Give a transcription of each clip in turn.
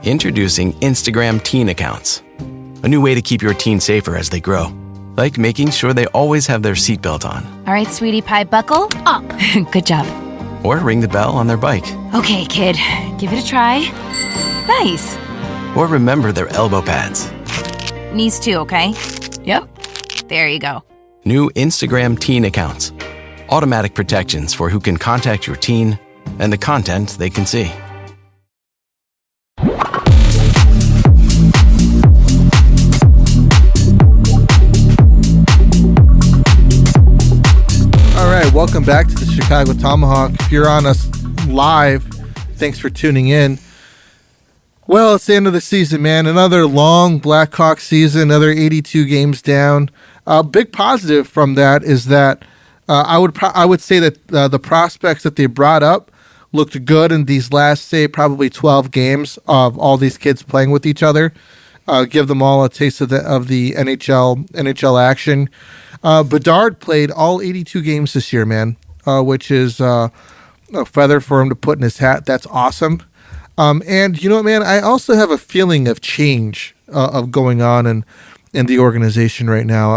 Introducing Instagram teen accounts. A new way to keep your teen safer as they grow. Like making sure they always have their seatbelt on. All right, sweetie pie, buckle up. Good job. Or ring the bell on their bike. Okay, kid, give it a try. Nice. Or remember their elbow pads. Knees too, okay? Yep. There you go. New Instagram teen accounts. Automatic protections for who can contact your teen and the content they can see. All right, welcome back to the Chicago Tomahawk. If you're on us live, thanks for tuning in. Well, it's the end of the season, man. Another long Blackhawk season, another 82 games down. A big positive from that is that I would say that the prospects that they brought up looked good in these last, say, probably 12 games of all these kids playing with each other. Give them all a taste of the NHL action. Bedard played all 82 games this year, man, which is a feather for him to put in his hat. That's awesome. And you know what, man? I also have a feeling of change of going on in the organization right now.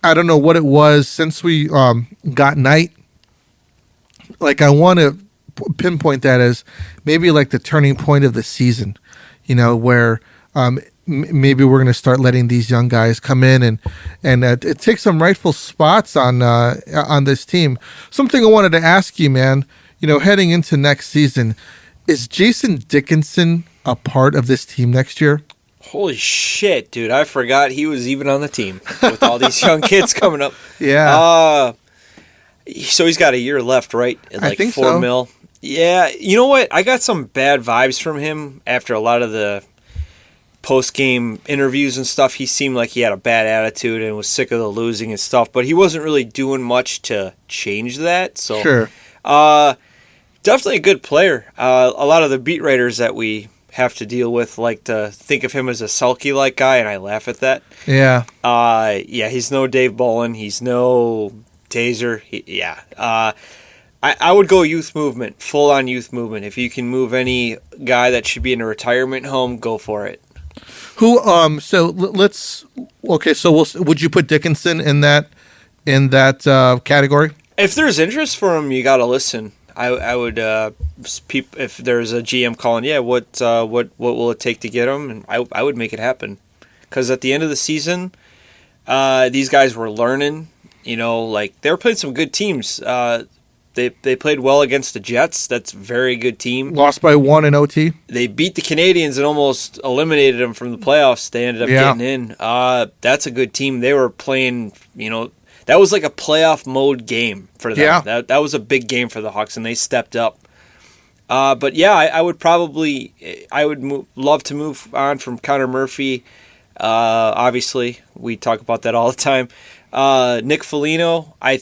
I don't know what it was since we got Knight. Like, I want to pinpoint that as maybe like the turning point of the season, you know, where maybe we're going to start letting these young guys come in and take some rightful spots on this team. Something I wanted to ask you, man, you know, heading into next season, is Jason Dickinson a part of this team next year? Holy shit, dude. I forgot he was even on the team with all these young kids coming up. Yeah. So he's got a year left, right? At like I think $4 million. Yeah. You know what? I got some bad vibes from him after a lot of the post-game interviews and stuff. He seemed like he had a bad attitude and was sick of the losing and stuff, but he wasn't really doing much to change that. So, sure. Definitely a good player. A lot of the beat writers that we have to deal with like to think of him as a sulky-like guy, and I laugh at that. Yeah. Yeah, he's no Dave Bolin. He's no Taser. I would go youth movement, full-on youth movement. If you can move any guy that should be in a retirement home, go for it. Who? So let's. Okay. So would you put Dickinson in that category? If there's interest for him, you got to listen. I would if there's a GM calling, yeah, what will it take to get him? And I would make it happen, because at the end of the season, these guys were learning. You know, like they were playing some good teams. They played well against the Jets. That's a very good team. Lost by 1 in OT. They beat the Canadians and almost eliminated them from the playoffs. They ended up getting in. That's a good team. They were playing, you know, that was like a playoff mode game for them. Yeah. That was a big game for the Hawks, and they stepped up. But yeah, I would love to move on from Connor Murphy. Obviously, we talk about that all the time. Nick Foligno, I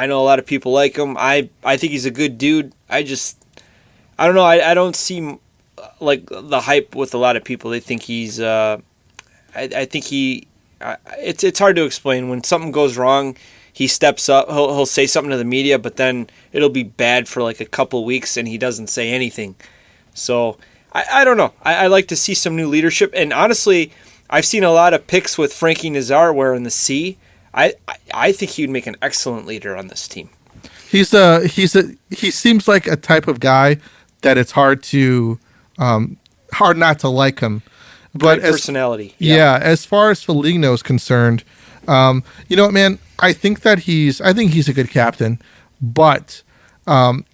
know a lot of people like him. I think he's a good dude. I don't know. I don't see like the hype with a lot of people. They think he's. I think he. It's hard to explain. When something goes wrong, he steps up. He'll say something to the media, but then it'll be bad for like a couple weeks, and he doesn't say anything. So I don't know. I like to see some new leadership. And honestly, I've seen a lot of pics with Frankie Nazar wearing the C. I think he would make an excellent leader on this team. He seems like a type of guy that it's hard not to like him. But great personality. Yeah, as far as Foligno is concerned, you know what, man? I think he's a good captain, but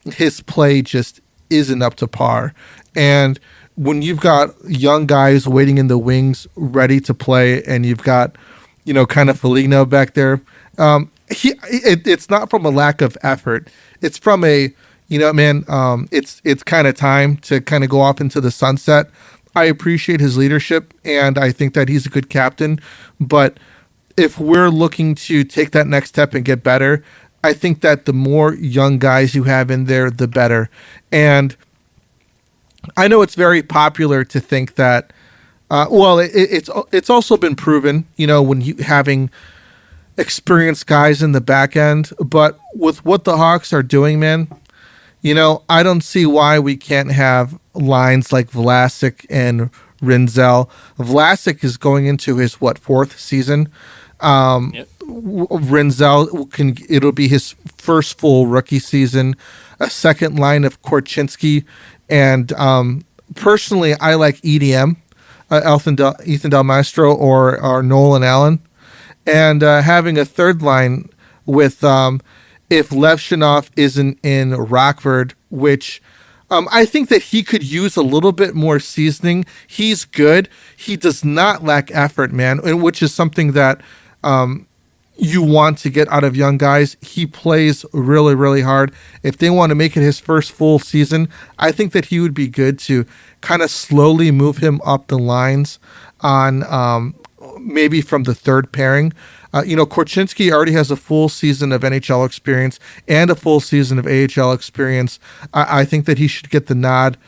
his play just isn't up to par. And when you've got young guys waiting in the wings, ready to play, and you've got, you know, kind of Foligno back there, it's not from a lack of effort. It's from a, you know, man, it's kind of time to kind of go off into the sunset. I appreciate his leadership, and I think that he's a good captain. But if we're looking to take that next step and get better, I think that the more young guys you have in there, the better. And I know it's very popular to think that, it's also been proven, you know, when you having experienced guys in the back end. But with what the Hawks are doing, man, I don't see why we can't have lines like Vlasic and Rinzel. Vlasic is going into his fourth season. Yep. Rinzel it'll be his first full rookie season. A second line of Korchinski, and personally, I like EDM, Ethan Del Maestro or Nolan Allen, and having a third line with if Levshunov isn't in Rockford, which I think that he could use a little bit more seasoning. He's good. He does not lack effort, man, and which is something that you want to get out of young guys. He plays really, really hard. If they want to make it his first full season, I think that he would be good to kind of slowly move him up the lines on maybe from the third pairing. Korchinski already has a full season of NHL experience and a full season of AHL experience. I think that he should get the nod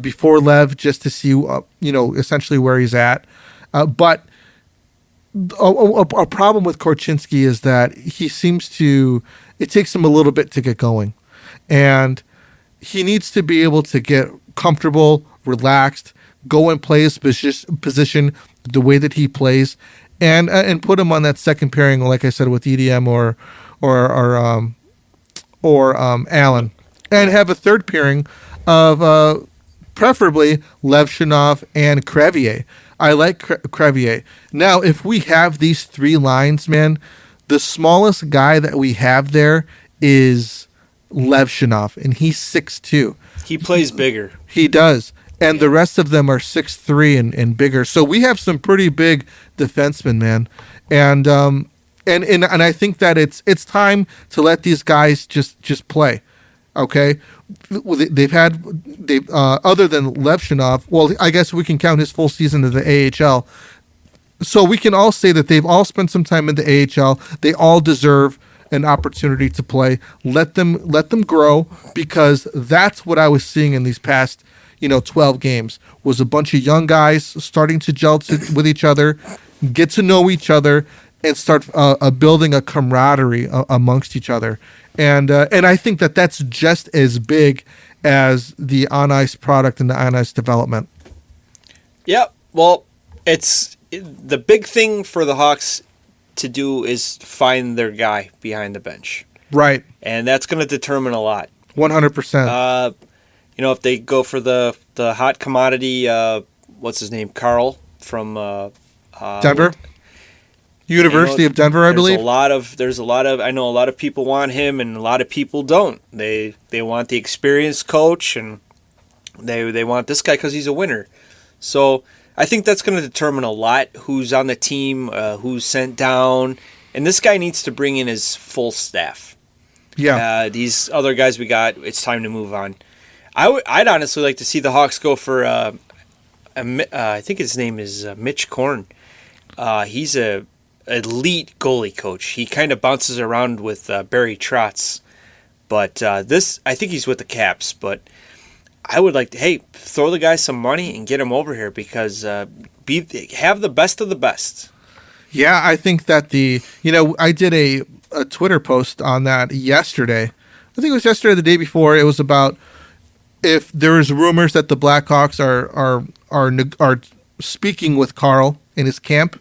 before Lev just to see, essentially where he's at. But a problem with Korchinski is that it takes him a little bit to get going. And he needs to be able to get comfortable, relaxed, go and play his position the way that he plays, and put him on that second pairing, like I said, with EDM or Allen, and have a third pairing of preferably Levshunov and Crevier. I like Crevier. Now, if we have these three lines, man, the smallest guy that we have there is Levshunov, and he's 6'2". He plays bigger. He does. And the rest of them are 6'3" and bigger. So we have some pretty big defensemen, man. And I think that it's time to let these guys just play. Okay, they've other than Levshunov. Well, I guess we can count his full season of the AHL. So we can all say that they've all spent some time in the AHL. They all deserve an opportunity to play. Let them grow, because that's what I was seeing in these past 12 games, was a bunch of young guys starting to gel with each other, get to know each other, and start building a camaraderie amongst each other. And I think that that's just as big as the on-ice product and the on-ice development. Yep. Well, it's the big thing for the Hawks to do is find their guy behind the bench. Right. And that's going to determine a lot. 100%. If they go for the hot commodity, what's his name, Carl from Denver, University of Denver, I believe. There's a lot of. I know a lot of people want him, and a lot of people don't. They want the experienced coach, and they want this guy because he's a winner. So I think that's going to determine a lot who's on the team, who's sent down, and this guy needs to bring in his full staff. Yeah. These other guys we got, it's time to move on. I'd honestly like to see the Hawks go for I think his name is Mitch Korn. He's a elite goalie coach. He kind of bounces around with Barry Trotz, but I think he's with the Caps. But I would like to throw the guy some money and get him over here, because have the best of the best. Yeah, I think that I did a Twitter post on that yesterday. I think it was yesterday or the day before. It was about if there is rumors that the Blackhawks are speaking with Carl in his camp,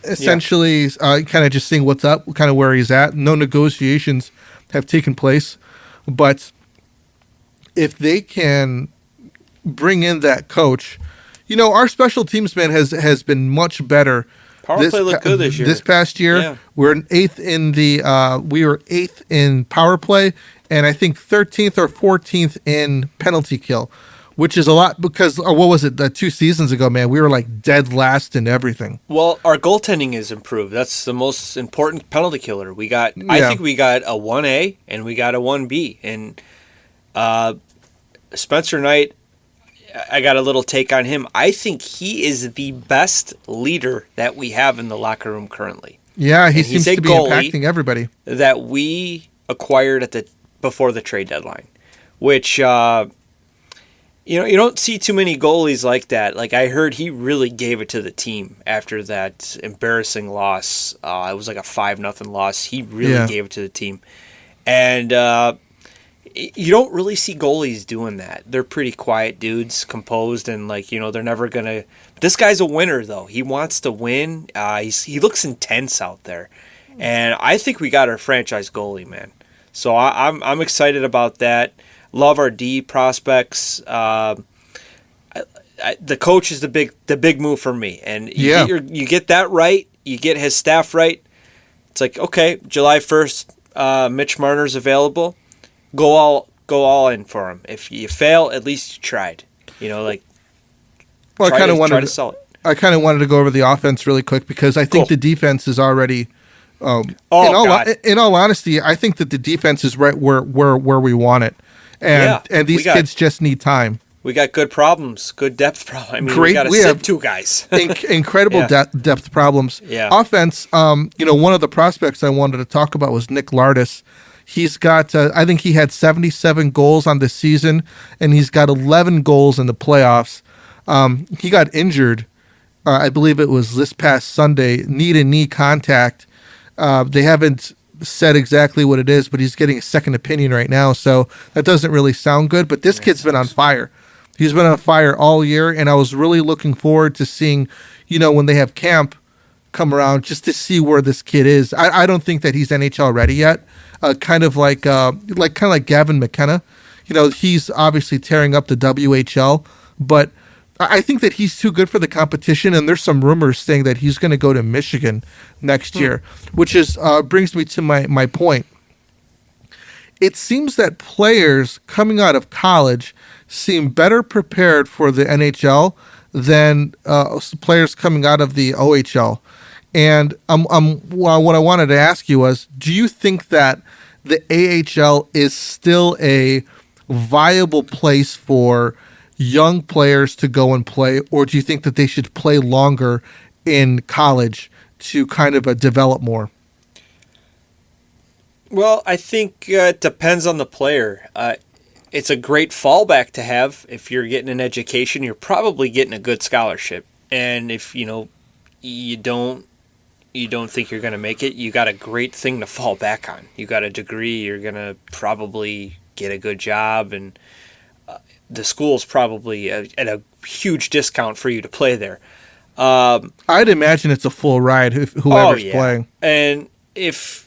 essentially, kind of just seeing what's up, kind of where he's at. No negotiations have taken place, but if they can bring in that coach, our special teams man has been much better. Power play looked good this year. This past year, we were eighth in power play, and I think 13th or 14th in penalty kill, which is a lot, because what was it? 2 seasons ago, man, we were like dead last in everything. Well, our goaltending is improved. That's the most important penalty killer. I think we got a 1A and we got a 1B. And Spencer Knight, I got a little take on him. I think he is the best leader that we have in the locker room currently. Yeah, he seems to be impacting everybody. That we acquired before the trade deadline, which you don't see too many goalies like that. Like, I heard he really gave it to the team after that embarrassing loss. It was like a 5-0 loss. He really gave it to the team, and you don't really see goalies doing that. They're pretty quiet dudes, composed, and they're never gonna. This guy's a winner though. He wants to win. He looks intense out there, and I think we got our franchise goalie, man. So I'm excited about that. Love our D prospects. The coach is the big move for me, and you get that right. You get his staff right. It's like, okay, July 1st, Mitch Marner's available. Go all in for him. If you fail, at least you tried. Try to sell it. I kind of wanted to go over the offense really quick because I think the defense is already. In all honesty, I think that the defense is right where we want it, and these kids just need time. We got good problems, good depth problems. I mean, we got to sit two guys. Incredible depth problems. Yeah. Offense, one of the prospects I wanted to talk about was Nick Lardis. He's got, I think he had 77 goals on the season, and he's got 11 goals in the playoffs. He got injured, I believe it was this past Sunday, knee-to-knee contact. They haven't said exactly what it is, but he's getting a second opinion right now, so that doesn't really sound good. But this kid's been on fire. He's been on fire all year, and I was really looking forward to seeing, when they have camp come around, just to see where this kid is. I don't think that he's NHL ready yet. Kind of like Gavin McKenna. He's obviously tearing up the WHL, but I think that he's too good for the competition, and there's some rumors saying that he's going to go to Michigan next year, which brings me to my point. It seems that players coming out of college seem better prepared for the NHL than players coming out of the OHL. And what I wanted to ask you was, do you think that the AHL is still a viable place for young players to go and play, or do you think that they should play longer in college to kind of develop more? Well, I think it depends on the player. It's a great fallback to have. If you're getting an education, you're probably getting a good scholarship. And if you don't think you're going to make it, you got a great thing to fall back on. You got a degree, you're going to probably get a good job, and the school's probably at a huge discount for you to play there. I'd imagine it's a full ride whoever's playing. And if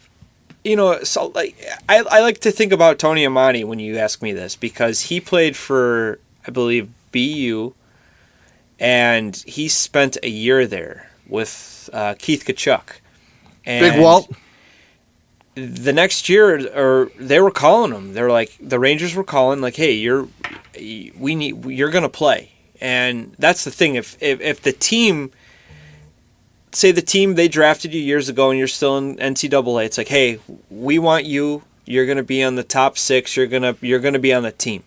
I like to think about Tony Amani when you ask me this, because he played for, I believe, BU, and he spent a year there with Keith Tkachuk. And Big Walt. The next year, they were calling him. They were like, the Rangers were calling, like, hey, you're going to play. And that's the thing. If the team, say the team they drafted you years ago and you're still in NCAA, it's like, hey, we want you. You're going to be on the top 6. You're going to be on the team.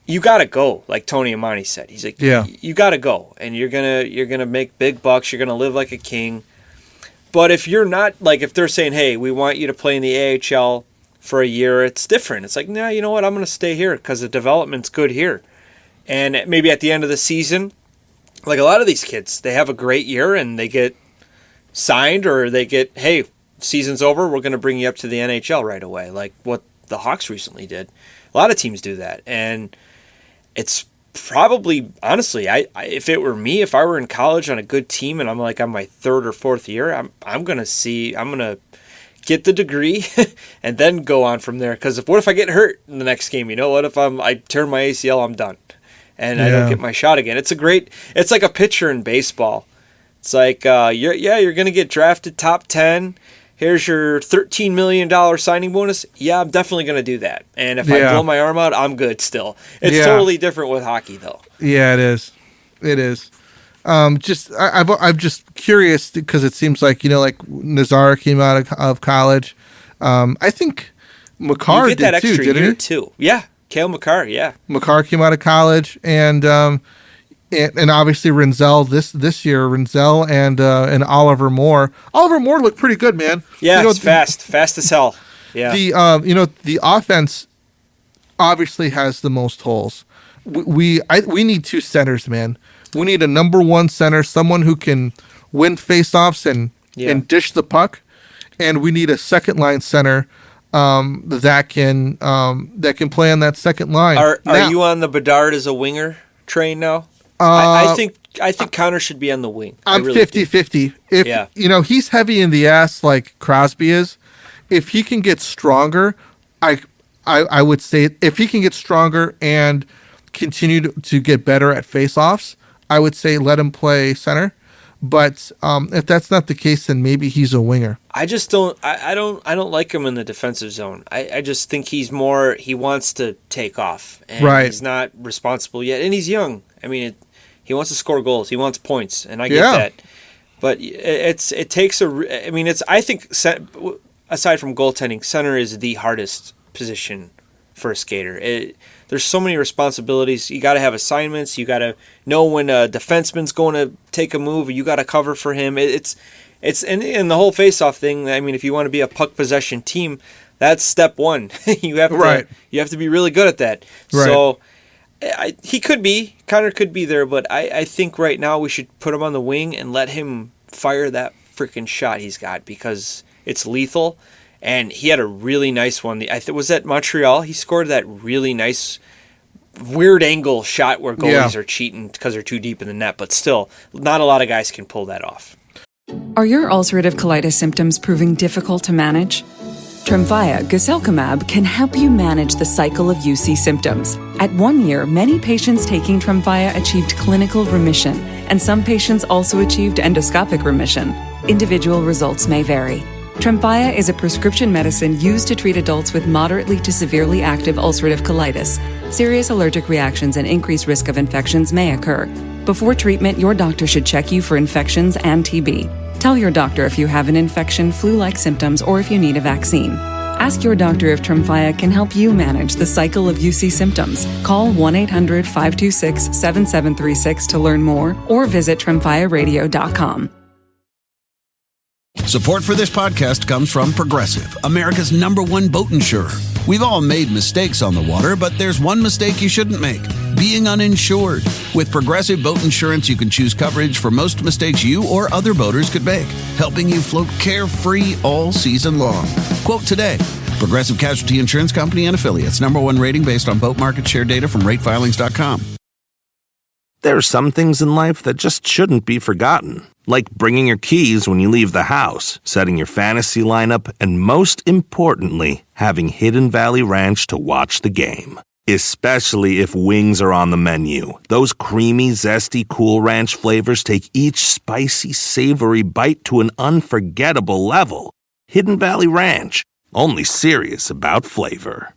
You got to go, like Tony Amani said. He's like, you got to go, and you're gonna make big bucks. You're gonna live like a king. But if you're not, like, if they're saying, hey, we want you to play in the AHL for a year, it's different. It's like, nah, you know what? I'm going to stay here because the development's good here. And maybe at the end of the season, like a lot of these kids, they have a great year and they get signed, or they get, hey, season's over, we're going to bring you up to the NHL right away, like what the Hawks recently did. A lot of teams do that. And it's probably, honestly, if it were me, if I were in college on a good team and I'm like on my 3rd or 4th year, I'm gonna get the degree and then go on from there. Because what if I get hurt in the next game? What if I turn my ACL? I'm done, and I don't get my shot again. It's like a pitcher in baseball. It's like you're gonna get drafted top 10. Here's your $13 million signing bonus. Yeah, I'm definitely going to do that. And if I blow my arm out, I'm good still. It's totally different with hockey, though. Yeah, it is. It is. I'm just curious because it seems like, like Nazar came out of college. I think Makar did that too, didn't he? Too. Yeah, Cale Makar, yeah. Makar came out of college, and obviously Rinzel this year, Rinzel and Oliver Moore. Oliver Moore looked pretty good, man. Yeah, it's fast as hell. Yeah. The offense obviously has the most holes. We need 2 centers, man. We need a number 1 center, someone who can win faceoffs and dish the puck, and we need a second line center that can play on that second line. Are you on the Bedard as a winger train now? I think Connor should be on the wing. I'm really 50-50. If he's heavy in the ass like Crosby is, if he can get stronger, I would say if he can get stronger and continue to get better at faceoffs, I would say let him play center. But if that's not the case, then maybe he's a winger. I just don't. I don't like him in the defensive zone. I just think he wants to take off, and he's not responsible yet, and he's young. I mean, he wants to score goals, he wants points, and I get that. But it takes a. I mean, I think aside from goaltending, center is the hardest position for a skater. There's so many responsibilities. You got to have assignments. You got to know when a defenseman's going to take a move. You got to cover for him. It's and the whole face-off thing. I mean, if you want to be a puck possession team, that's step one. You have to be really good at that. Right. So Connor could be there, but I think right now we should put him on the wing and let him fire that freaking shot he's got, because it's lethal. And he had a really nice one. Was that Montreal? He scored that really nice, weird angle shot where goalies are cheating because they're too deep in the net. But still, not a lot of guys can pull that off. Are your ulcerative colitis symptoms proving difficult to manage? Tremfya guselkumab can help you manage the cycle of UC symptoms. At 1 year, many patients taking Tremfya achieved clinical remission, and some patients also achieved endoscopic remission. Individual results may vary. Tremfya is a prescription medicine used to treat adults with moderately to severely active ulcerative colitis. Serious allergic reactions and increased risk of infections may occur. Before treatment, your doctor should check you for infections and TB. Tell your doctor if you have an infection, flu-like symptoms, or if you need a vaccine. Ask your doctor if Tremfya can help you manage the cycle of UC symptoms. Call 1-800-526-7736 to learn more, or visit tremfyaradio.com. Support for this podcast comes from Progressive, America's #1 boat insurer. We've all made mistakes on the water, but there's one mistake you shouldn't make: being uninsured. With Progressive Boat Insurance, you can choose coverage for most mistakes you or other boaters could make, helping you float carefree all season long. Quote today. Progressive Casualty Insurance Company and Affiliates. #1 rating based on boat market share data from ratefilings.com. There are some things in life that just shouldn't be forgotten, like bringing your keys when you leave the house, setting your fantasy lineup, and most importantly, having Hidden Valley Ranch to watch the game. Especially if wings are on the menu. Those creamy, zesty Cool Ranch flavors take each spicy, savory bite to an unforgettable level. Hidden Valley Ranch, only serious about flavor.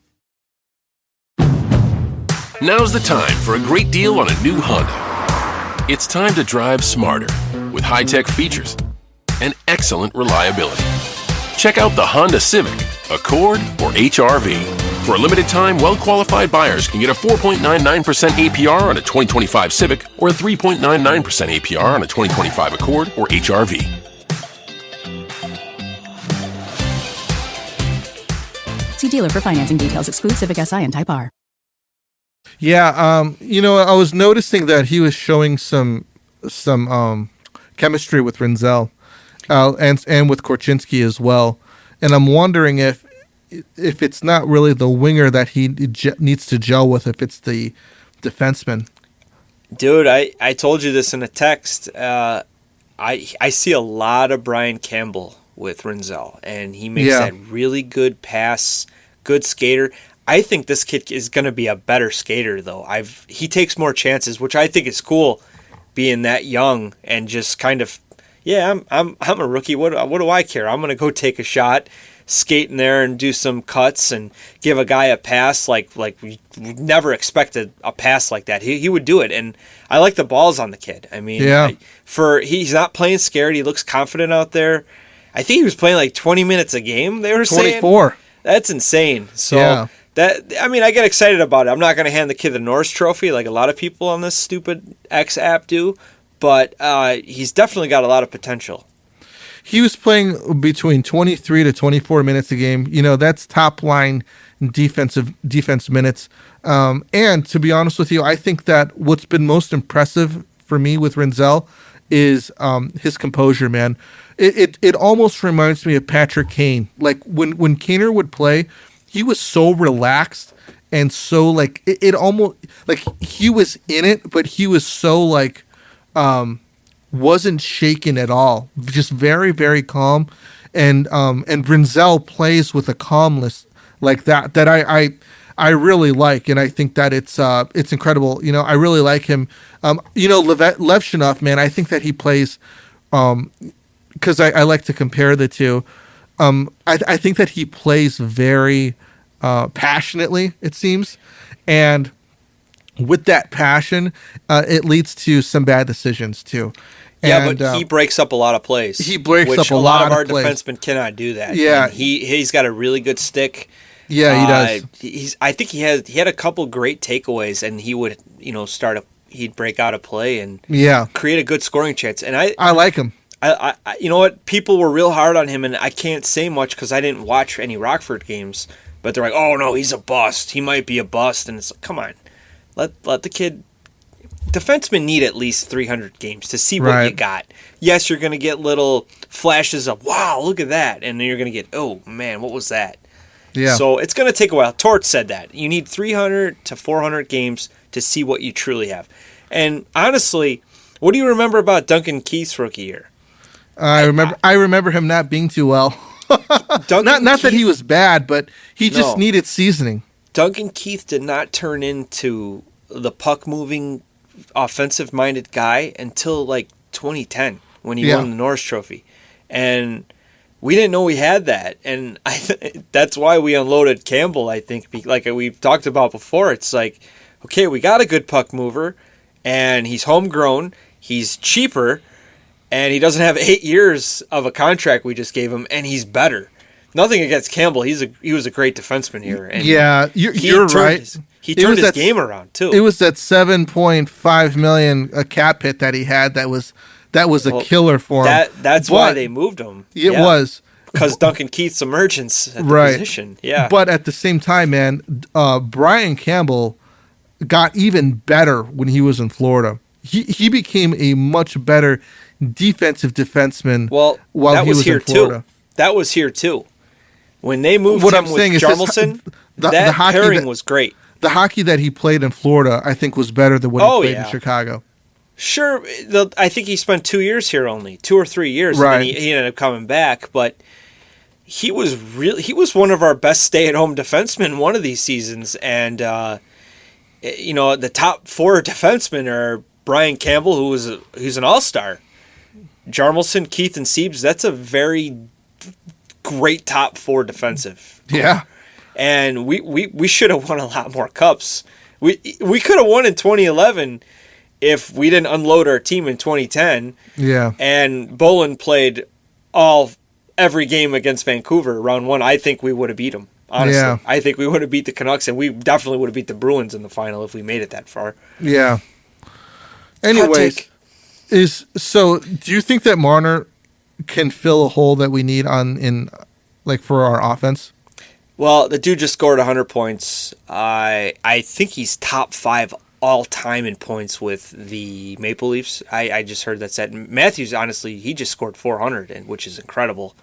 Now's the time for a great deal on a new Honda. It's time to drive smarter with high-tech features and excellent reliability. Check out the Honda Civic, Accord, or HR-V. For a limited time, well-qualified buyers can get a 4.99% APR on a 2025 Civic or a 3.99% APR on a 2025 Accord or HR-V. See dealer for financing details. Exclude Civic Si and Type R. Yeah, I was noticing that he was showing some chemistry with Rinzel, and with Korchinski as well. And I'm wondering if it's not really the winger that he needs to gel with, if it's the defenseman. Dude, I told you this in a text. I see a lot of Brian Campbell with Rinzel, and he makes that really good pass, good skater. I think this kid is going to be a better skater, though. He takes more chances, which I think is cool, being that young and just kind of, I'm a rookie. What do I care? I'm going to go take a shot, skate in there and do some cuts and give a guy a pass like we never expected a pass like that. He would do it, and I like the balls on the kid. I mean, he's not playing scared. He looks confident out there. I think he was playing like 20 minutes a game. They were 24. saying that's insane. So. I get excited about it. I'm not going to hand the kid the Norris Trophy like a lot of people on this stupid X app do, but he's definitely got a lot of potential. He was playing between 23 to 24 minutes a game. That's top line defense minutes. And to be honest with you, I think that what's been most impressive for me with Rinzel is his composure, man. It almost reminds me of Patrick Kane. Like when Kaner would play, he was so relaxed and so like it almost like he was in it, but he was so like wasn't shaken at all. Just very, very calm. And Brinzel plays with a calmness like that I really like, and I think that it's incredible. You know, I really like him. Levshunov, man, I think that he plays because I like to compare the two. I think that he plays very passionately, it seems, and with that passion, it leads to some bad decisions too. Yeah, and, but he breaks up a lot of plays. He breaks which up a lot of our plays. defensemen cannot do that. Yeah, and he's got a really good stick. Yeah, he does. I think he had a couple great takeaways, and he would he'd break out a play and create a good scoring chance. And I like him. I you know what? People were real hard on him, and I can't say much because I didn't watch any Rockford games. But they're like, "Oh no, he's a bust. He might be a bust." And it's like, come on, let the kid. Defensemen need at least 300 games to see what you got. Yes, you're going to get little flashes of, wow, look at that. And then you're going to get, oh, man, what was that? Yeah. So it's going to take a while. Torts said that. You need 300 to 400 games to see what you truly have. And honestly, what do you remember about Duncan Keith's rookie year? I remember him not being too well. not that he was bad, but he just needed seasoning. Duncan Keith did not turn into the puck-moving offensive-minded guy until like 2010 when he won the Norris Trophy, and we didn't know we had that, and that's why we unloaded Campbell. I think, like we've talked about before, it's like, okay, we got a good puck mover, and he's homegrown, he's cheaper, and he doesn't have 8 years of a contract we just gave him, and he's better. Nothing against Campbell, he was a great defenseman here. And you're right. He turned his game around too. It was that $7.5 million cap hit that he had that was a killer for him. That's why they moved him. It was because Duncan Keith's emergence at the position. Yeah, but at the same time, man, Brian Campbell got even better when he was in Florida. He became a much better defensive defenseman. While he was here in Florida. That was here too. When they moved him with Jarmelson, that pairing was great. The hockey that he played in Florida, I think, was better than what he played in Chicago. Sure, I think he spent 2 years here only, 2 or 3 years, and then he ended up coming back. But he was one of our best stay-at-home defensemen one of these seasons, and the top 4 defensemen are Brian Campbell, who's an all-star, Jarmelson, Keith, and Siebes. That's a very great top 4 defensive. Yeah. And we should have won a lot more cups. We could have won in 2011 if we didn't unload our team in 2010. Yeah. And Bolin played every game against Vancouver round 1. I think we would have beat them. Honestly, yeah. I think we would have beat the Canucks, and we definitely would have beat the Bruins in the final if we made it that far. Yeah. Anyways, do you think that Marner can fill a hole that we need for our offense? Well, the dude just scored 100 points. I think he's top 5 all time in points with the Maple Leafs. I just heard that said. Matthews, honestly, he just scored 400, which is incredible.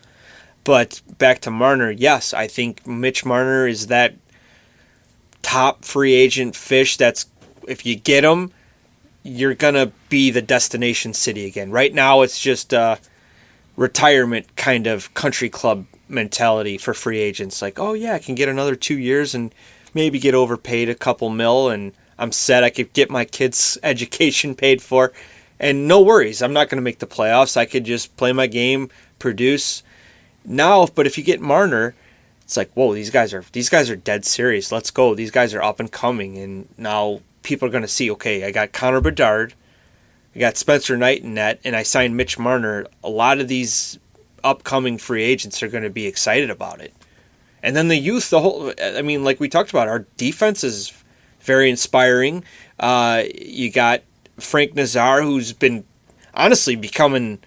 But back to Marner, yes, I think Mitch Marner is that top free agent fish that's, if you get him, you're going to be the destination city again. Right now, it's just a retirement kind of country club mentality for free agents. Like, oh yeah, I can get another 2 years and maybe get overpaid a couple mil and I'm set. I could get my kids' education paid for and no worries. I'm not going to make the playoffs. I could just play my game, produce. Now, but if you get Marner, it's like, whoa, these guys are dead serious. Let's go. These guys are up and coming. And now people are going to see, okay, I got Connor Bedard, I got Spencer Knight in net, and I signed Mitch Marner. A lot of these upcoming free agents are going to be excited about it. And then the youth, like we talked about, our defense is very inspiring. You got Frank Nazar, who's been honestly becoming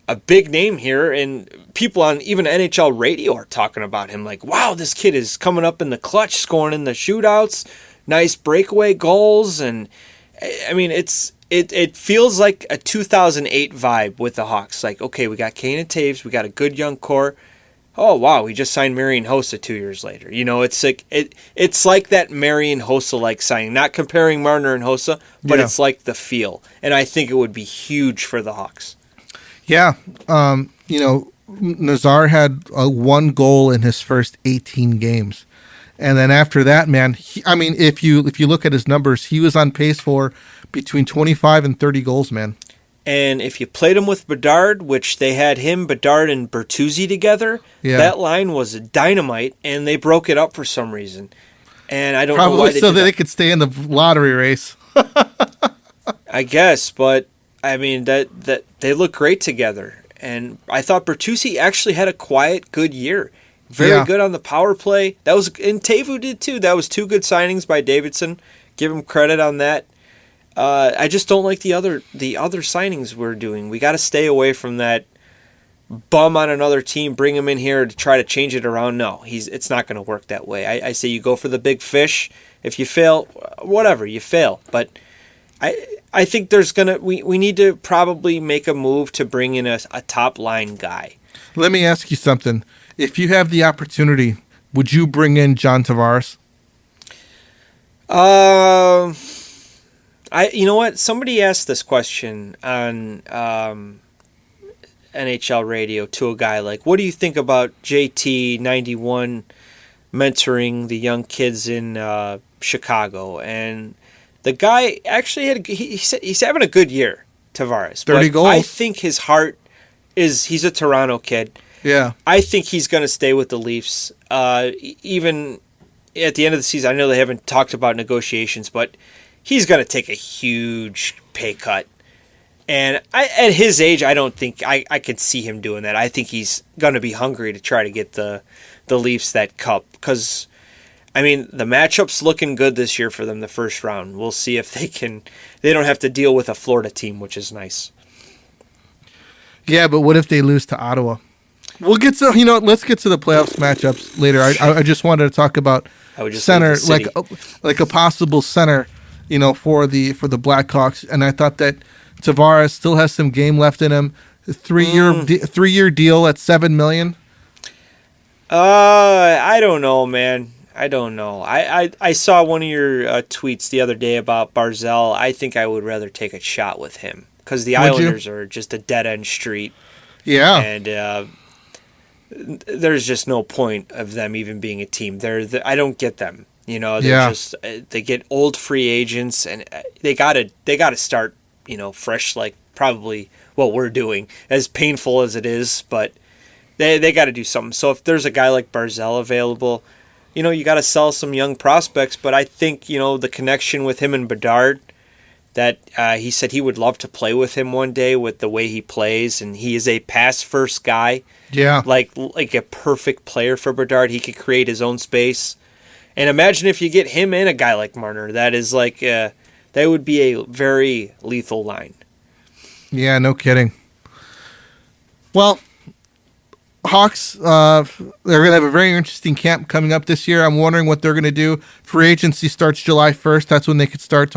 a big name here, and people on even NHL radio are talking about him like, wow, this kid is coming up in the clutch, scoring in the shootouts, nice breakaway goals, and I mean, it feels like a 2008 vibe with the Hawks. Like, okay, we got Kane and Taves, we got a good young core. Oh wow, we just signed Marian Hossa 2 years later. It's like it's like that Marian Hossa like signing. Not comparing Marner and Hossa, but it's like the feel. And I think it would be huge for the Hawks. Yeah, Nazar had 1 goal in his first 18 games. And then after that, man, if you look at his numbers, he was on pace for between 25 and 30 goals, man. And if you played him with Bedard, which they had him, Bedard, and Bertuzzi together, that line was dynamite, and they broke it up for some reason. And I don't know why they so that they could stay in the lottery race. I guess, but I mean that they look great together. And I thought Bertuzzi actually had a quiet, good year. Very good on the power play. And Teuvo did too. That was 2 good signings by Davidson. Give him credit on that. I just don't like the other signings we're doing. We got to stay away from that bum on another team, bring him in here to try to change it around. No, it's not going to work that way. I say you go for the big fish. If you fail, whatever, you fail. But I think we need to probably make a move to bring in a top line guy. Let me ask you something. If you have the opportunity, would you bring in John Tavares? You know what? Somebody asked this question on NHL radio to a guy like, what do you think about JT 91 mentoring the young kids in Chicago? And the guy actually he's having a good year, Tavares. 30 goals. I think his heart he's a Toronto kid. Yeah. I think he's going to stay with the Leafs. Even at the end of the season, I know they haven't talked about negotiations, but he's going to take a huge pay cut. And at his age, I don't think I could see him doing that. I think he's going to be hungry to try to get the Leafs that cup. Because, I mean, the matchup's looking good this year for them, the first round. We'll see if they don't have to deal with a Florida team, which is nice. Yeah, but what if they lose to Ottawa? We'll get to, let's get to the playoffs matchups later. I just wanted to talk about center, like a possible center, for the Blackhawks. And I thought that Tavares still has some game left in him. 3-year deal at $7 million. I don't know, man. I don't know. I saw one of your tweets the other day about Barzal. I think I would rather take a shot with him because the Islanders are just a dead end street. Yeah, and there's just no point of them even being a team. I don't get them. Just they get old free agents, and they gotta start fresh, like probably what we're doing, as painful as it is, but they got to do something. So if there's a guy like Barzal available, you got to sell some young prospects. But I think the connection with him and Bedard, that he said he would love to play with him one day with the way he plays, and he is a pass first guy. Yeah, like a perfect player for Bedard. He could create his own space, and imagine if you get him and a guy like Marner. That is like that would be a very lethal line. Yeah, no kidding. Well, Hawks, they're going to have a very interesting camp coming up this year. I'm wondering what they're going to do. Free agency starts July 1st. That's when they could start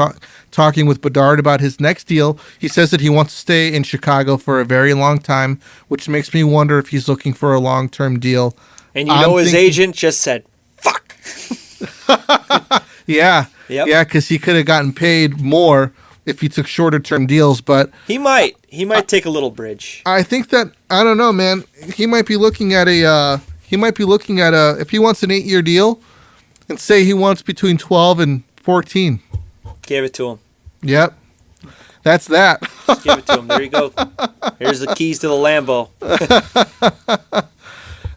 talking with Bedard about his next deal. He says that he wants to stay in Chicago for a very long time, which makes me wonder if he's looking for a long-term deal. And his agent just said, fuck. Yeah. Yep. Yeah, because he could have gotten paid more if he took shorter-term deals, but he might take a little bridge. I think that, I don't know, man. He might be looking at if he wants an 8-year deal, and say he wants between 12 and 14. Give it to him. Yep. That's that. Just give it to him. There you go. Here's the keys to the Lambo.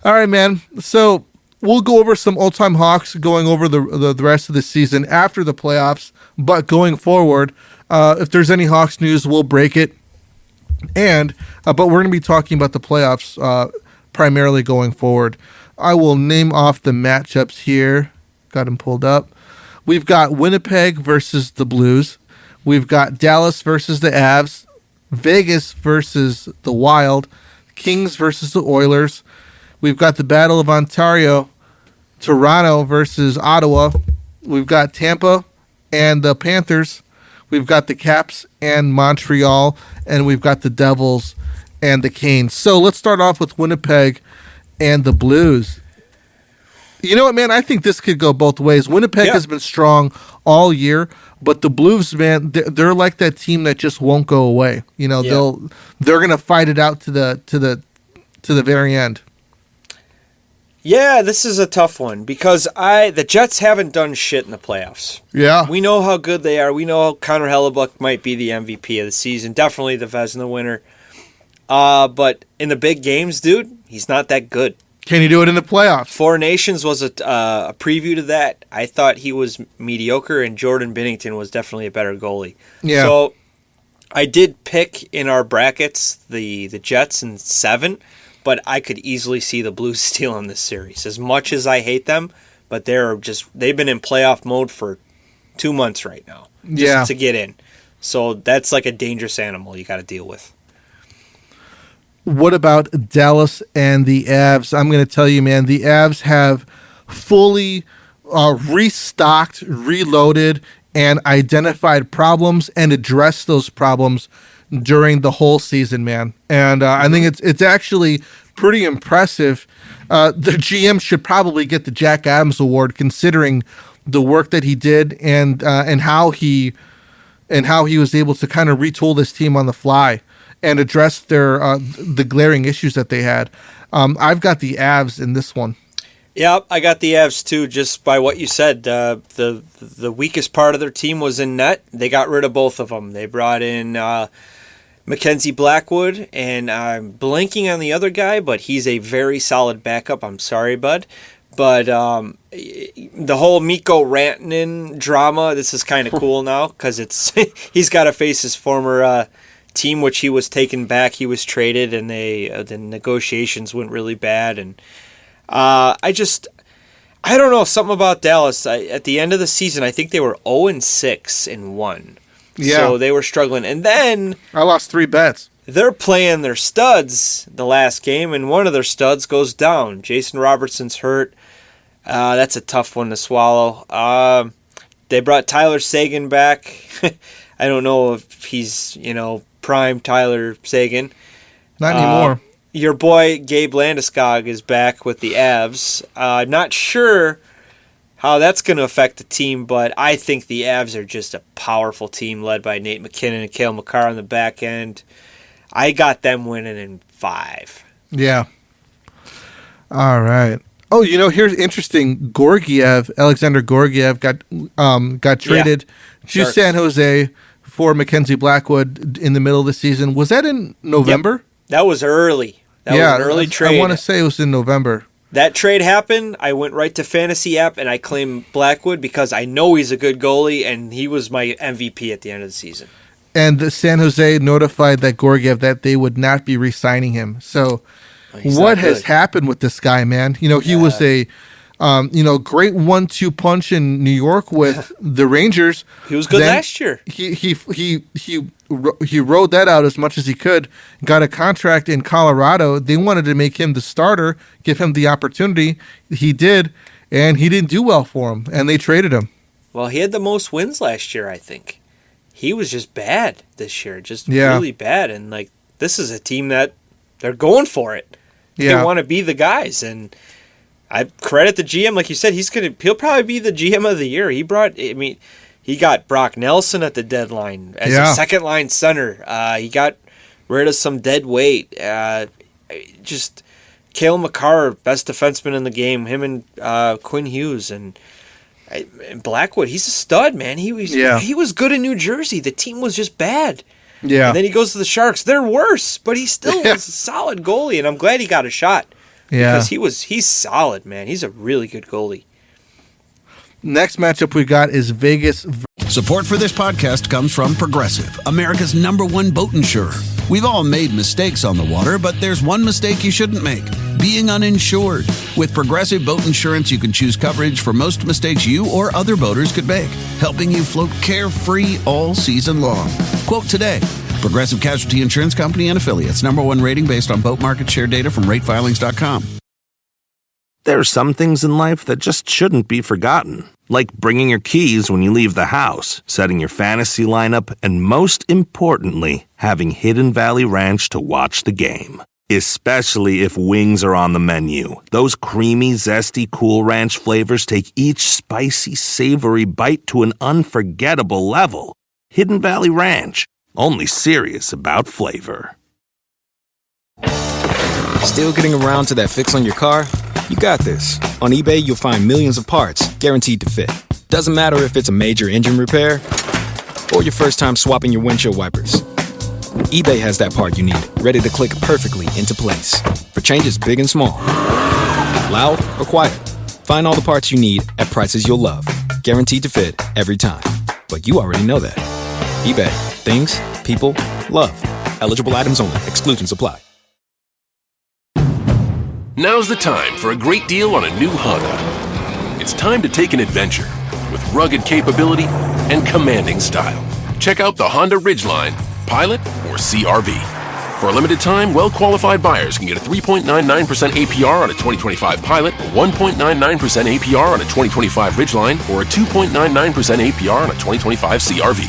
All right, man. So we'll go over some old-time Hawks going over the rest of the season after the playoffs, but going forward, if there's any Hawks news, we'll break it. But we're going to be talking about the playoffs primarily going forward. I will name off the matchups here. Got them pulled up. We've got Winnipeg versus the Blues. We've got Dallas versus the Avs. Vegas versus the Wild. Kings versus the Oilers. We've got the Battle of Ontario. Toronto versus Ottawa. We've got Tampa and the Panthers. we've got the Caps and Montreal, and we've got the Devils and the Canes. So let's start off with Winnipeg and the Blues. You know what, man? I think this could go both ways. Winnipeg has been strong all year, but the Blues, man, they're like that team that just won't go away. You know, they're gonna fight it out to the very end. Yeah, this is a tough one because the Jets haven't done shit in the playoffs. Yeah. We know how good they are. We know Connor Hellebuck might be the MVP of the season. Definitely the Vezina winner. But in the big games, dude, he's not that good. Can he do it in the playoffs? Four Nations was a preview to that. I thought he was mediocre, and Jordan Binnington was definitely a better goalie. Yeah. So I did pick in our brackets the Jets in 7, but I could easily see the Blues stealing this series. As much as I hate them, but they've been in playoff mode for 2 months right now just to get in. So that's like a dangerous animal you got to deal with. What about Dallas and the Avs? I'm going to tell you, man, the Avs have fully restocked, reloaded, and identified problems and addressed those problems during the whole season, man. And I think it's actually pretty impressive. The GM should probably get the Jack Adams Award, considering the work that he did and how he was able to kind of retool this team on the fly and address the glaring issues that they had. I've got the Avs in this one. Yeah, I got the Avs too, just by what you said. The weakest part of their team was in net. They got rid of both of them. They brought in Mackenzie Blackwood, and I'm blanking on the other guy, but he's a very solid backup. I'm sorry, bud. But the whole Mikko Rantanen drama, this is kind of cool now because he's got to face his former team, which he was taken back. He was traded, and the negotiations went really bad. And I don't know, something about Dallas. At the end of the season, I think they were 0-6-1. Yeah. So they were struggling. And then I lost 3 bets. They're playing their studs the last game, and one of their studs goes down. Jason Robertson's hurt. That's a tough one to swallow. They brought Tyler Seguin back. I don't know if he's, prime Tyler Seguin. Not anymore. Your boy Gabe Landeskog is back with the Avs. Not sure how that's going to affect the team, but I think the Avs are just a powerful team led by Nate McKinnon and Cale Makar on the back end. I got them winning in 5. Yeah. All right. Oh, here's interesting. Alexander Gorgiev got traded to San Jose for Mackenzie Blackwood in the middle of the season. Was that in November? Yep. That was early. That was an early trade. I want to say it was in November. That trade happened. I went right to Fantasy app and I claimed Blackwood because I know he's a good goalie and he was my MVP at the end of the season. And San Jose notified that Gorgiev that they would not be re-signing him. So what has happened with this guy, man? He was a great 1-2 punch in New York with the Rangers. He was good last year. He rode that out as much as he could. Got a contract in Colorado. They wanted to make him the starter, give him the opportunity. He did, and he didn't do well for him, and they traded him. Well, he had the most wins last year, I think. He was just bad this year, really bad. And this is a team that they're going for it. They want to be the guys, and I credit the GM. Like you said, he'll probably be the GM of the year. He got Brock Nelson at the deadline as a second-line center. He got rid of some dead weight. Just Cale Makar, best defenseman in the game. Him and Quinn Hughes and Blackwood. He's a stud, man. He was good in New Jersey. The team was just bad. Yeah. And then he goes to the Sharks. They're worse, but he still was a solid goalie, and I'm glad he got a shot. Yeah. Because he's solid, man. He's a really good goalie. Next matchup we got is Vegas. Support for this podcast comes from Progressive, America's #1 boat insurer. We've all made mistakes on the water, but there's one mistake you shouldn't make: being uninsured. With Progressive Boat Insurance, you can choose coverage for most mistakes you or other boaters could make, helping you float carefree all season long. Quote today. Progressive Casualty Insurance Company and Affiliates. #1 rating based on boat market share data from ratefilings.com. There are some things in life that just shouldn't be forgotten, like bringing your keys when you leave the house, setting your fantasy lineup, and most importantly, having Hidden Valley Ranch to watch the game. Especially if wings are on the menu. Those creamy, zesty Cool Ranch flavors take each spicy, savory bite to an unforgettable level. Hidden Valley Ranch, only serious about flavor. Still getting around to that fix on your car? You got this. On eBay, you'll find millions of parts guaranteed to fit. Doesn't matter if it's a major engine repair or your first time swapping your windshield wipers. eBay has that part you need, ready to click perfectly into place. For changes big and small. Loud or quiet. Find all the parts you need at prices you'll love. Guaranteed to fit every time. But you already know that. eBay. Things, people, love. Eligible items only. Exclusions apply. Now's the time for a great deal on a new Honda. It's time to take an adventure with rugged capability and commanding style. Check out the Honda Ridgeline, Pilot, or CRV. For a limited time, well-qualified buyers can get a 3.99% APR on a 2025 Pilot, a 1.99% APR on a 2025 Ridgeline, or a 2.99% APR on a 2025 CRV.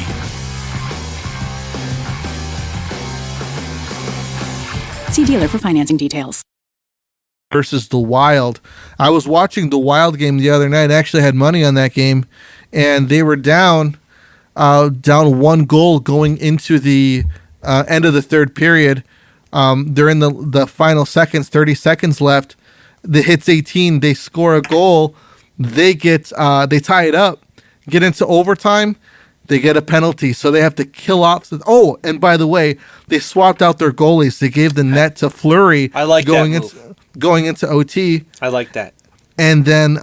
See dealer for financing details. Versus the Wild. I was watching the Wild game the other night. I actually had money on that game, and they were down 1 goal going into the end of the third period. They're in the final seconds, 30 seconds left. The hits 18. They score a goal. They they tie it up, get into overtime. They get a penalty, so they have to kill off. Oh, and by the way, they swapped out their goalies. They gave the net to Fleury. I like that move. Going into OT. I like that. And then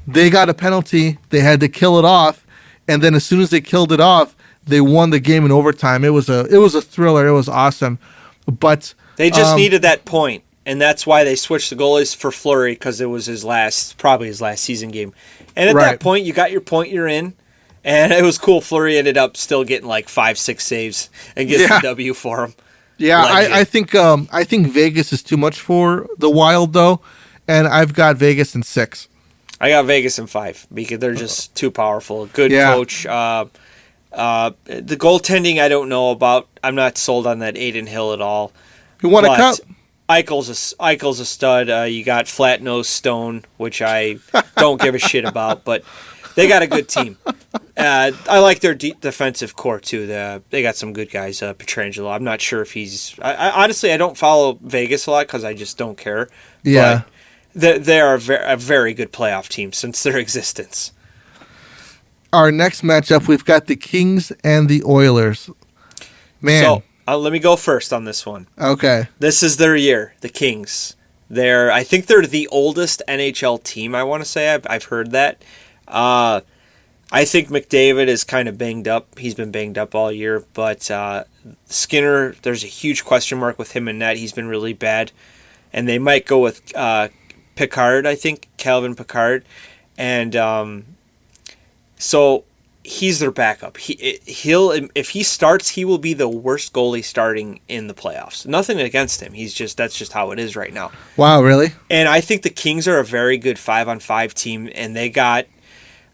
they got a penalty. They had to kill it off. And then as soon as they killed it off, they won the game in overtime. It was a thriller. It was awesome. But they just needed that point, and that's why they switched the goalies for Fleury, because it was probably his last season game. And at that point, you got your point, you're in. And it was cool. Fleury ended up still getting like 5-6 saves and gets the W for him. Yeah, I think Vegas is too much for the Wild though, and I've got Vegas in 6. I got Vegas in 5 because they're just too powerful. Good coach. The goaltending I don't know about. I'm not sold on that Aiden Hill at all. Who won a cup? Eichel's a stud. You got Flat Nose Stone, which I don't give a shit about, but they got a good team. I like their defensive core too. They got some good guys. Pietrangelo. I'm not sure if he's. Honestly, I don't follow Vegas a lot because I just don't care. Yeah, but they are a very good playoff team since their existence. Our next matchup, we've got the Kings and the Oilers. Man, so let me go first on this one. Okay, this is their year. The Kings. I think they're the oldest NHL team. I want to say I've heard that. I think McDavid is kind of banged up. He's been banged up all year, but Skinner, there's a huge question mark with him in net. He's been really bad, and they might go with Picard. I think Calvin Picard, and so he's their backup. He'll if he starts, he will be the worst goalie starting in the playoffs. Nothing against him. That's just how it is right now. Wow, really? And I think the Kings are a very good 5-on-5 team, and they got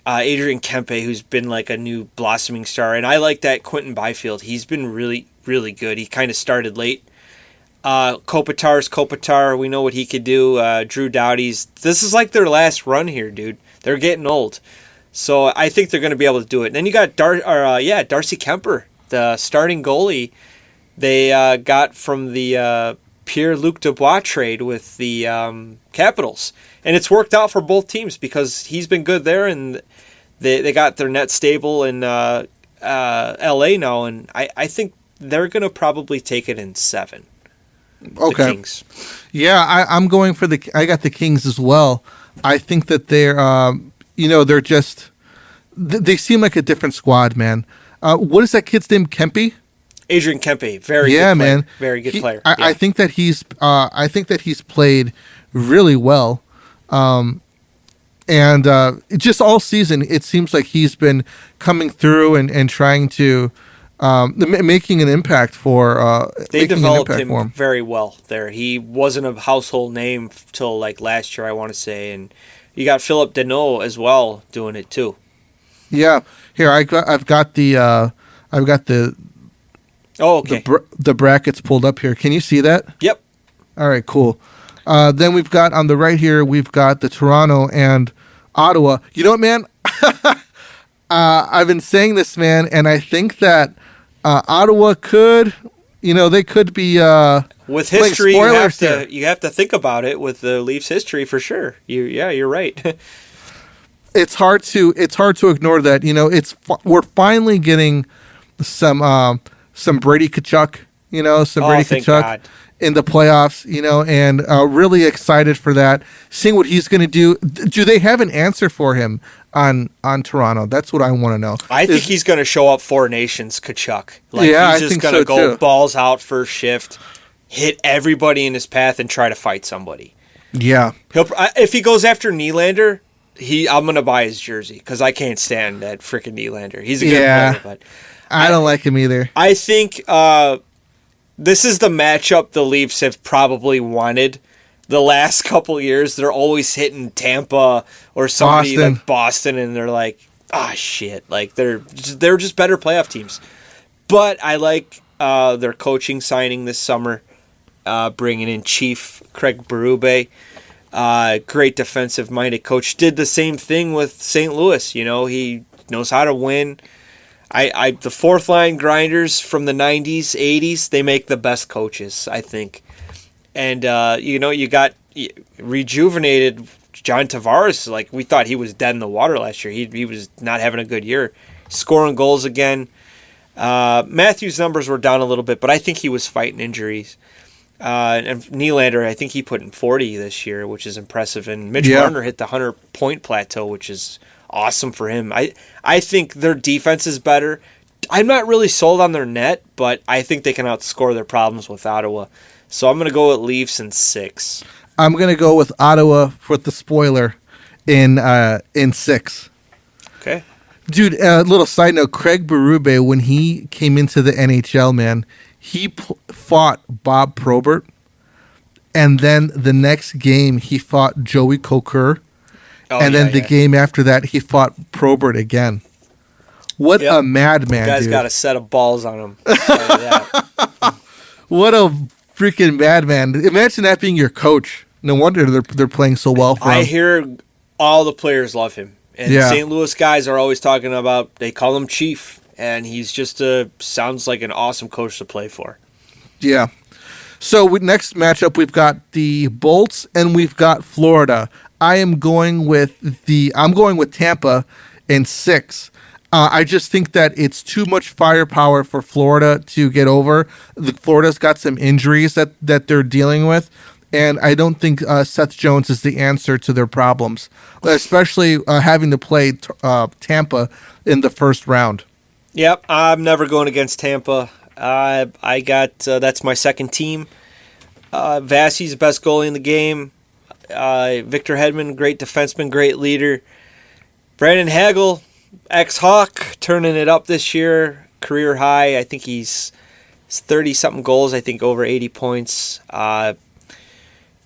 Adrian Kempe, who's been like a new blossoming star, and I like that Quentin Byfield. He's been really, really good. He kind of started late. Kopitar's Kopitar. We know what he could do. Drew Doughty's. This is like their last run here, dude. They're getting old. So I think they're going to be able to do it. And then you got Darcy Kemper, the starting goalie they got from the Pierre-Luc Dubois trade with the Capitals. And it's worked out for both teams because he's been good there, and they got their net stable in L.A. now, and I think they're going to probably take it in 7. Okay. The Kings. Yeah, I'm going for I got the Kings as well. I think that they're, they're just, they seem like a different squad, man. What is that kid's name? Kempe? Adrian Kempe, very good player. Man. Very good player. I think that he's played really well. And just all season, it seems like he's been coming through and trying to making an impact for. They developed him for very well there. He wasn't a household name till like last year, I want to say, and you got Philip Deneau as well doing it too. Yeah, here I've got the Oh, okay. The brackets pulled up here. Can you see that? Yep. All right, cool. Then we've got on the right here, we've got the Toronto and Ottawa. You know what, man? I've been saying this, man, and I think that Ottawa could, they could be with history. You have to think about it with the Leafs history for sure. You're right. It's hard to ignore that. We're finally getting some Brady Tkachuk, Tkachuk in the playoffs, and really excited for that. Seeing what he's going to do. Do they have an answer for him on Toronto? That's what I want to know. I think he's going to show up Four Nations Tkachuk. Yeah, he's just going to go balls out first shift, hit everybody in his path, and try to fight somebody. Yeah. If he goes after Nylander, I'm going to buy his jersey because I can't stand that freaking Nylander. He's a good player, but I don't like him either. I think this is the matchup the Leafs have probably wanted the last couple years. They're always hitting Tampa or somebody like Boston, and they're like, shit. Like they're just better playoff teams. But I like their coaching signing this summer, bringing in Chief Craig Berube. Great defensive-minded coach. Did the same thing with St. Louis. He knows how to win. The fourth line grinders from the 90s, 80s, they make the best coaches, I think. And, you got rejuvenated John Tavares. Like, we thought he was dead in the water last year. He was not having a good year. Scoring goals again. Matthews' numbers were down a little bit, but I think he was fighting injuries. And Nylander, I think he put in 40 this year, which is impressive. And Mitch Marner hit the 100-point plateau, which is awesome for him. I think their defense is better. I'm not really sold on their net, but I think they can outscore their problems with Ottawa. So I'm going to go with Leafs in 6. I'm going to go with Ottawa for the spoiler in 6. Okay. Dude, little side note, Craig Berube, when he came into the NHL, man, he fought Bob Probert, and then the next game he fought Joey Coker. And then the game after that, he fought Probert again. What a madman, dude. Guy's got a set of balls on him. What a freaking madman. Imagine that being your coach. No wonder they're playing so well for him. I hear all the players love him. And St. Louis guys are always talking about, they call him Chief. And he's just sounds like an awesome coach to play for. Yeah. So next matchup, we've got the Bolts and we've got Florida. I'm going with Tampa in 6. I just think that it's too much firepower for Florida to get over. Florida's got some injuries that they're dealing with, and I don't think Seth Jones is the answer to their problems, especially having to play Tampa in the first round. Yep, I'm never going against Tampa. I got that's my second team. Vasi's the best goalie in the game. Victor Hedman, great defenseman, great leader. Brandon Hagel, ex-Hawk, turning it up this year. Career high. I think he's 30-something goals. I think over 80 points.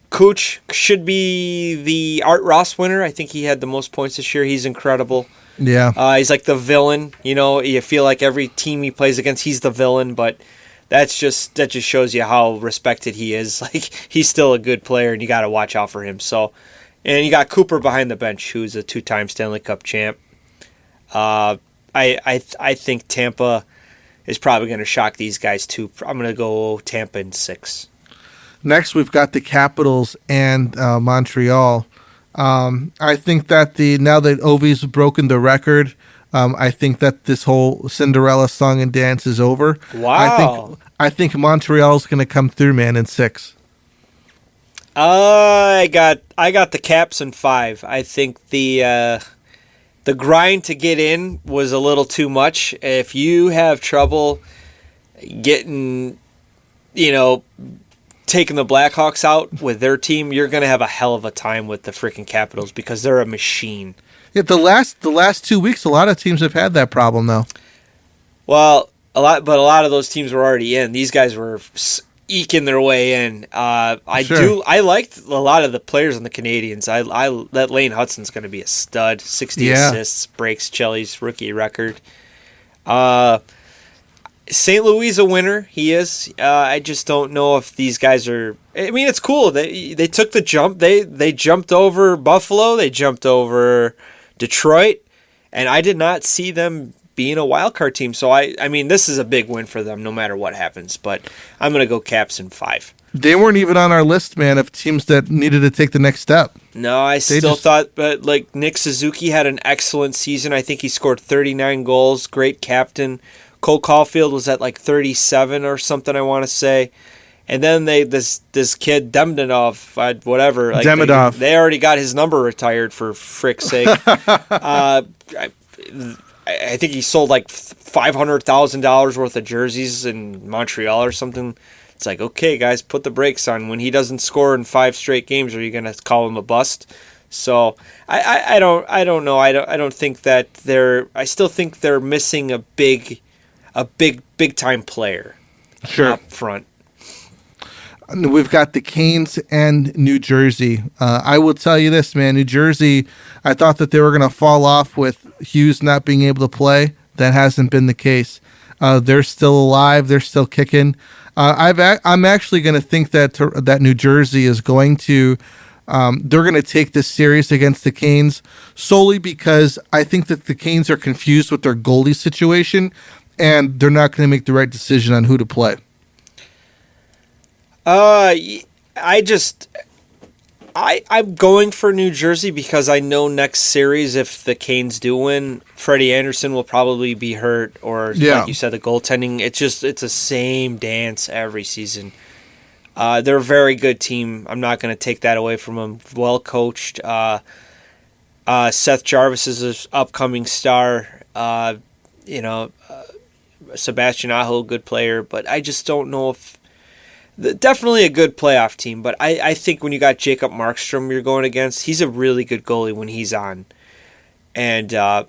Cooch should be the Art Ross winner. I think he had the most points this year. He's incredible. Yeah. He's like the villain. You feel like every team he plays against, he's the villain, but that just shows you how respected he is. Like, he's still a good player, and you got to watch out for him. So, and you got Cooper behind the bench, who's a 2-time Stanley Cup champ. I think Tampa is probably going to shock these guys too. I'm going to go Tampa in 6. Next, we've got the Capitals and Montreal. I think that now that Ovi's broken the record, I think that this whole Cinderella song and dance is over. Wow. I think Montreal's going to come through, man, in 6. I got the Caps in 5. I think the grind to get in was a little too much. If you have trouble getting, taking the Blackhawks out with their team, you're going to have a hell of a time with the freaking Capitals because they're a machine. Yeah, the last 2 weeks, a lot of teams have had that problem, though. Well, a lot of those teams were already in. These guys were eking their way in. I liked a lot of the players on the Canadians. That Lane Hutson's going to be a stud. 60 assists, breaks Chelly's rookie record. St. Louis is a winner. He is. I just don't know if these guys are. I mean, it's cool. They took the jump. They jumped over Buffalo. They jumped over Detroit, and I did not see them being a wild card team. So I mean, this is a big win for them, no matter what happens. But I'm gonna go Caps in 5. They weren't even on our list, man, of teams that needed to take the next step. No, I still thought, but like Nick Suzuki had an excellent season. I think he scored 39 goals. Great captain. Cole Caulfield was at like 37 or something, I want to say. And then this kid Demidov, whatever. Like Demidov. They already got his number retired, for frick's sake. I think he sold like $500,000 worth of jerseys in Montreal or something. It's like, okay, guys, put the brakes on. When he doesn't score in 5 straight games, are you going to call him a bust? So I don't know. I don't think that I still think they're missing a big time player up front. We've got the Canes and New Jersey. I will tell you this, man. New Jersey, I thought that they were going to fall off with Hughes not being able to play. That hasn't been the case. They're still alive. They're still kicking. I'm actually going to think that New Jersey is going to they're going to take this series against the Canes solely because I think that the Canes are confused with their goalie situation, and they're not going to make the right decision on who to play. I'm going for New Jersey because I know next series, if the Canes do win, Freddie Anderson will probably be hurt, or like you said, the goaltending. It's the same dance every season. They're a very good team. I'm not going to take that away from them. Well coached. Seth Jarvis is an upcoming star. Sebastian Aho, good player, but I just don't know if. Definitely a good playoff team, but I think when you got Jacob Markstrom you're going against, he's a really good goalie when he's on. And they got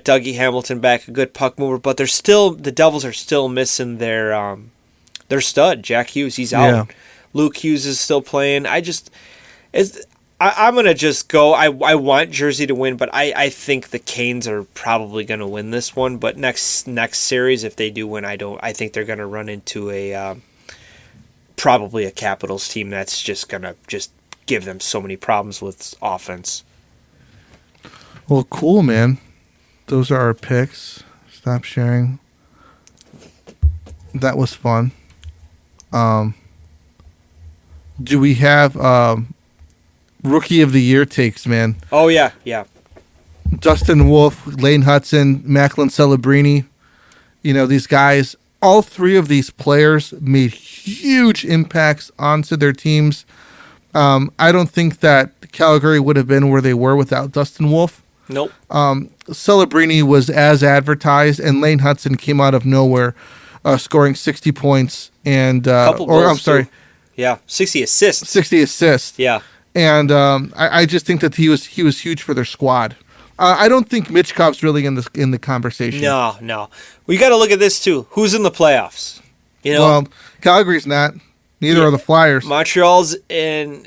Dougie Hamilton back, a good puck mover, but the Devils are still missing their stud, Jack Hughes. He's out. Yeah. Luke Hughes is still playing. I'm gonna just go. I want Jersey to win, but I think the Canes are probably gonna win this one. But next series, if they do win, I think they're gonna run into probably a Capitals team that's just gonna give them so many problems with offense. Well, cool, man. Those are our picks. Stop sharing. That was fun. Do we have Rookie of the Year takes, man? Oh, yeah. Dustin Wolf, Lane Hutson, Macklin Celebrini. These guys, all 3 of these players made huge impacts onto their teams. I don't think that Calgary would have been where they were without Dustin Wolf. Nope. Celebrini was as advertised, and Lane Hutson came out of nowhere, scoring 60 points and I'm sorry. Yeah, 60 assists. 60 assists. Yeah. And I just think that he was huge for their squad. I don't think Michkov's really in the conversation. No. Well, you got to look at this too. Who's in the playoffs? Well, Calgary's not. Neither are the Flyers. Montreal's in.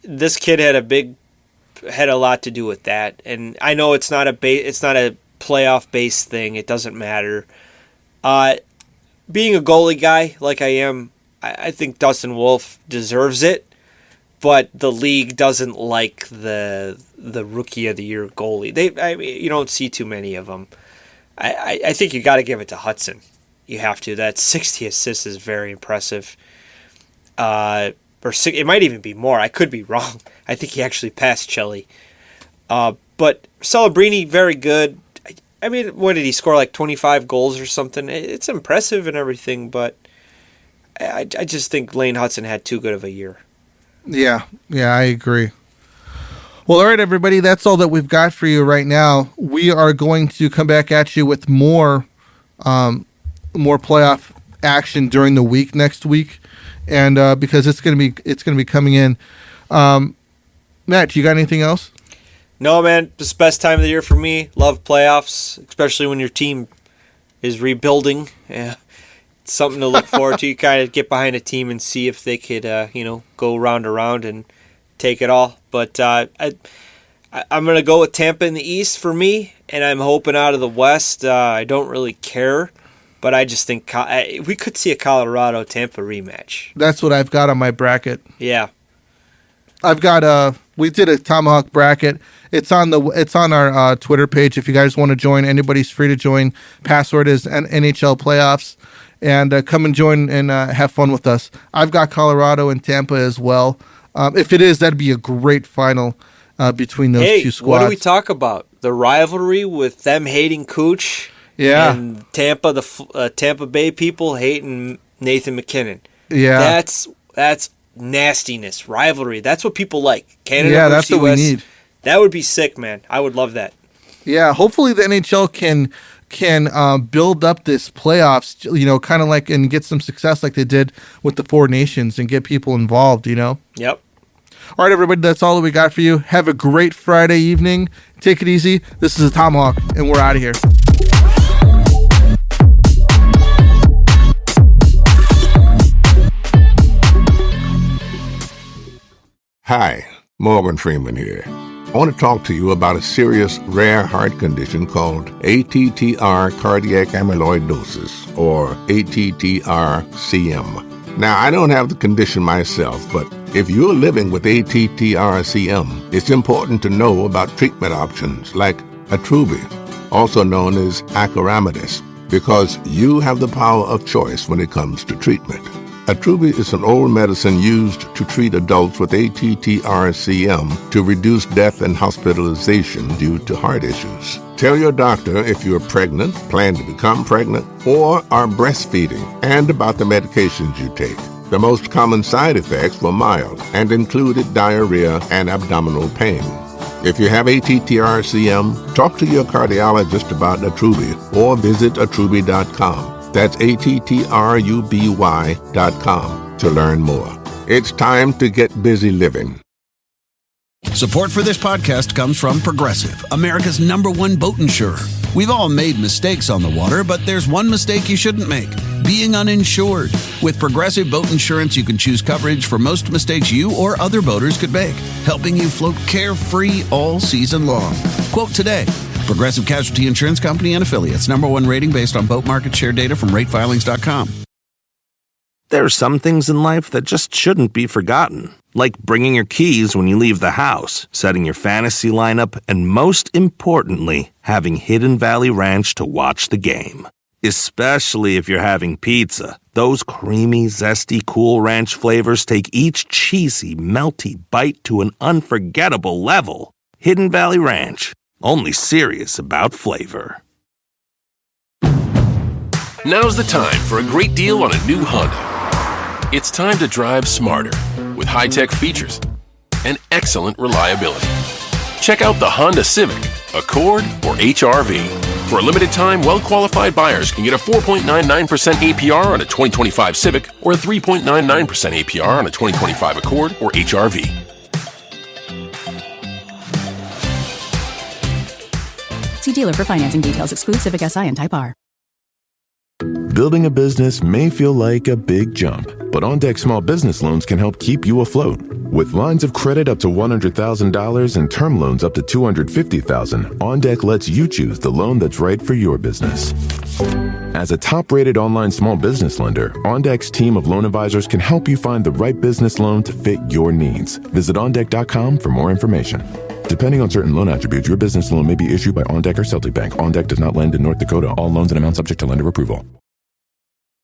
This kid had a lot to do with that, and I know it's not a playoff based thing. It doesn't matter. Being a goalie guy like I am, I think Dustin Wolf deserves it, but the league doesn't like the Rookie of the Year goalie. You don't see too many of them. I think you got to give it to Hudson. You have to. That 60 assists is very impressive. It might even be more. I could be wrong. I think he actually passed Chelly. But Celebrini, very good. I mean, what did he score, like 25 goals or something? It's impressive and everything, but I just think Lane Hutson had too good of a year. Yeah, I agree. Well, all right, everybody, that's all that we've got for you right now. We are going to come back at you with more playoff action during the week next week, and because it's going to be coming in. Matt, you got anything else? No, man. It's the best time of the year for me. Love playoffs, especially when your team, is rebuilding. Something to look forward to. You kind of get behind a team and see if they could, go round around and take it all. But I'm going to go with Tampa in the East for me, and I'm hoping out of the West. I don't really care, but I just think we could see a Colorado-Tampa rematch. That's what I've got on my bracket. Yeah. I've got we did a Tomahawk bracket. It's on our Twitter page. If you guys want to join, anybody's free to join. Password is NHL Playoffs. And come and join and have fun with us. I've got Colorado and Tampa as well. If it is, that'd be a great final between those two squads. What do we talk about? The rivalry with them hating Cooch, and Tampa, the Tampa Bay people hating Nathan McKinnon. Yeah, that's nastiness, rivalry. That's what people like. Canada yeah, versus that's what US. we need. That would be sick, man. I would love that. Yeah, hopefully the NHL can build up this playoffs, kind of like, and get some success like they did with the Four Nations and get people involved, Yep. All right, everybody, that's all that we got for you. Have a great Friday evening. Take it easy. This is a Tomahawk, and we're out of here. Hi, Morgan Freeman here. I want to talk to you about a serious, rare heart condition called ATTR cardiac amyloidosis, or ATTR-CM. Now, I don't have the condition myself, but if you're living with ATTR-CM, it's important to know about treatment options like Attruby, also known as acoramidis, because you have the power of choice when it comes to treatment. Attruby is an old medicine used to treat adults with ATTR-CM to reduce death and hospitalization due to heart issues. Tell your doctor if you're pregnant, plan to become pregnant, or are breastfeeding, and about the medications you take. The most common side effects were mild and included diarrhea and abdominal pain. If you have ATTR-CM, talk to your cardiologist about Attruby or visit attruby.com. That's ATTRUBY.com to learn more. It's time to get busy living. Support for this podcast comes from Progressive, America's #1 boat insurer. We've all made mistakes on the water, but there's one mistake you shouldn't make: being uninsured. With Progressive Boat Insurance, you can choose coverage for most mistakes you or other boaters could make, helping you float carefree all season long. Quote today. Progressive Casualty Insurance Company and Affiliates. #1 rating based on boat market share data from ratefilings.com. There are some things in life that just shouldn't be forgotten, like bringing your keys when you leave the house, setting your fantasy lineup, and most importantly, having Hidden Valley Ranch to watch the game. Especially if you're having pizza. Those creamy, zesty, cool ranch flavors take each cheesy, melty bite to an unforgettable level. Hidden Valley Ranch. Only serious about flavor. Now's the time for a great deal on a new Honda. It's time to drive smarter with high-tech features and excellent reliability. Check out the Honda Civic, Accord, or HR-V. For a limited time, well-qualified buyers can get a 4.99% APR on a 2025 Civic or a 3.99% APR on a 2025 Accord or HR-V. See dealer for financing details. Exclude Civic SI and Type R. Building a business may feel like a big jump, but OnDeck Small Business Loans can help keep you afloat. With lines of credit up to $100,000 and term loans up to $250,000, OnDeck lets you choose the loan that's right for your business. As a top-rated online small business lender, OnDeck's team of loan advisors can help you find the right business loan to fit your needs. Visit OnDeck.com for more information. Depending on certain loan attributes, your business loan may be issued by OnDeck or Celtic Bank. OnDeck does not lend in North Dakota. All loans and amounts subject to lender approval.